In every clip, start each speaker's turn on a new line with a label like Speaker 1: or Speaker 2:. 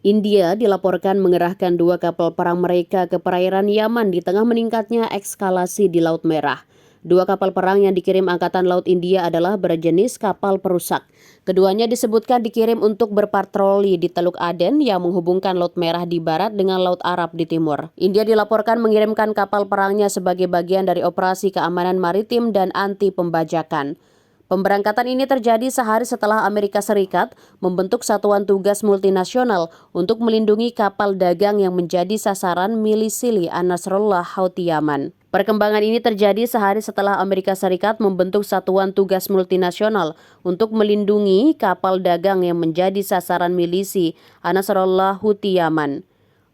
Speaker 1: India dilaporkan mengerahkan 2 kapal perang mereka ke perairan Yaman di tengah meningkatnya eskalasi di Laut Merah. 2 kapal perang yang dikirim Angkatan Laut India adalah berjenis kapal perusak. Keduanya disebutkan dikirim untuk berpatroli di Teluk Aden yang menghubungkan Laut Merah di barat dengan Laut Arab di timur. India dilaporkan mengirimkan kapal perangnya sebagai bagian dari operasi keamanan maritim dan anti pembajakan. Pemberangkatan ini terjadi sehari setelah Amerika Serikat membentuk satuan tugas multinasional untuk melindungi kapal dagang yang menjadi sasaran milisi An-Nasrullah Houthi Yaman. Perkembangan ini terjadi sehari setelah Amerika Serikat membentuk satuan tugas multinasional untuk melindungi kapal dagang yang menjadi sasaran milisi An-Nasrullah Houthi Yaman.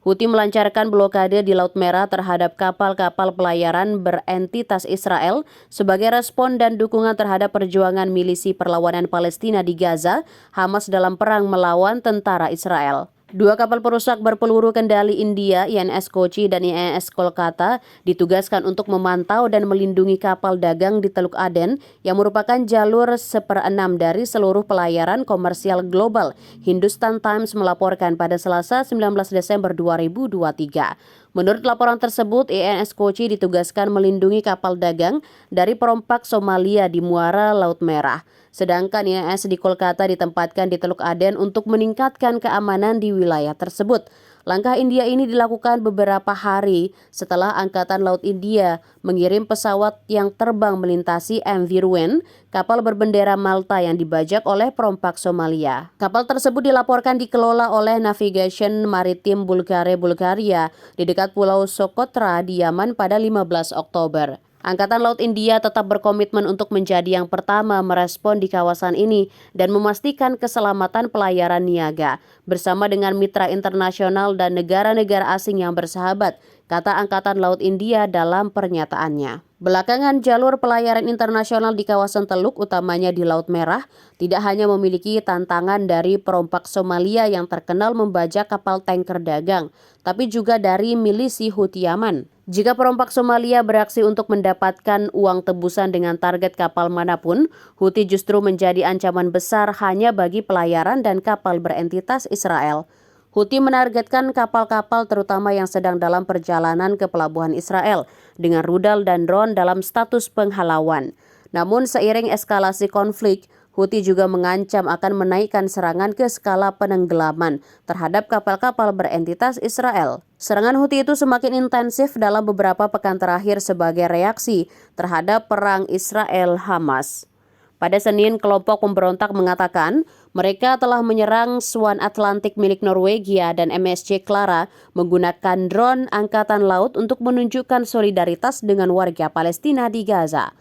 Speaker 1: Houthi melancarkan blokade di Laut Merah terhadap kapal-kapal pelayaran berentitas Israel sebagai respon dan dukungan terhadap perjuangan milisi perlawanan Palestina di Gaza, Hamas dalam perang melawan tentara Israel. 2 kapal perusak berpeluru kendali India, INS Kochi dan INS Kolkata, ditugaskan untuk memantau dan melindungi kapal dagang di Teluk Aden yang merupakan jalur 1/6 dari seluruh pelayaran komersial global. Hindustan Times melaporkan pada Selasa 19 Desember 2023. Menurut laporan tersebut, INS Kochi ditugaskan melindungi kapal dagang dari perompak Somalia di muara Laut Merah. Sedangkan INS di Kolkata ditempatkan di Teluk Aden untuk meningkatkan keamanan di wilayah tersebut. Langkah India ini dilakukan beberapa hari setelah Angkatan Laut India mengirim pesawat yang terbang melintasi MV Ruwen, kapal berbendera Malta yang dibajak oleh perompak Somalia. Kapal tersebut dilaporkan dikelola oleh Navigation Maritim Bulgaria di dekat Pulau Socotra di Yaman pada 15 Oktober. Angkatan Laut India tetap berkomitmen untuk menjadi yang pertama merespon di kawasan ini dan memastikan keselamatan pelayaran niaga bersama dengan mitra internasional dan negara-negara asing yang bersahabat, kata Angkatan Laut India dalam pernyataannya. Belakangan, jalur pelayaran internasional di kawasan Teluk, utamanya di Laut Merah, tidak hanya memiliki tantangan dari perompak Somalia yang terkenal membajak kapal tanker dagang, tapi juga dari milisi Houthi Yaman. Jika perompak Somalia beraksi untuk mendapatkan uang tebusan dengan target kapal manapun, Houthi justru menjadi ancaman besar hanya bagi pelayaran dan kapal berentitas Israel. Houthi menargetkan kapal-kapal terutama yang sedang dalam perjalanan ke pelabuhan Israel dengan rudal dan drone dalam status penghalauan. Namun seiring eskalasi konflik, Houthi juga mengancam akan menaikkan serangan ke skala penenggelaman terhadap kapal-kapal berentitas Israel. Serangan Houthi itu semakin intensif dalam beberapa pekan terakhir sebagai reaksi terhadap perang Israel-Hamas. Pada Senin, kelompok pemberontak mengatakan mereka telah menyerang Swan Atlantik milik Norwegia dan MSC Clara menggunakan drone angkatan laut untuk menunjukkan solidaritas dengan warga Palestina di Gaza.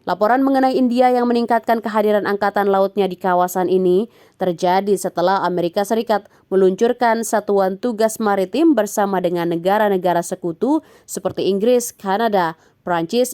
Speaker 1: Laporan mengenai India yang meningkatkan kehadiran angkatan lautnya di kawasan ini terjadi setelah Amerika Serikat meluncurkan satuan tugas maritim bersama dengan negara-negara sekutu seperti Inggris, Kanada, Prancis,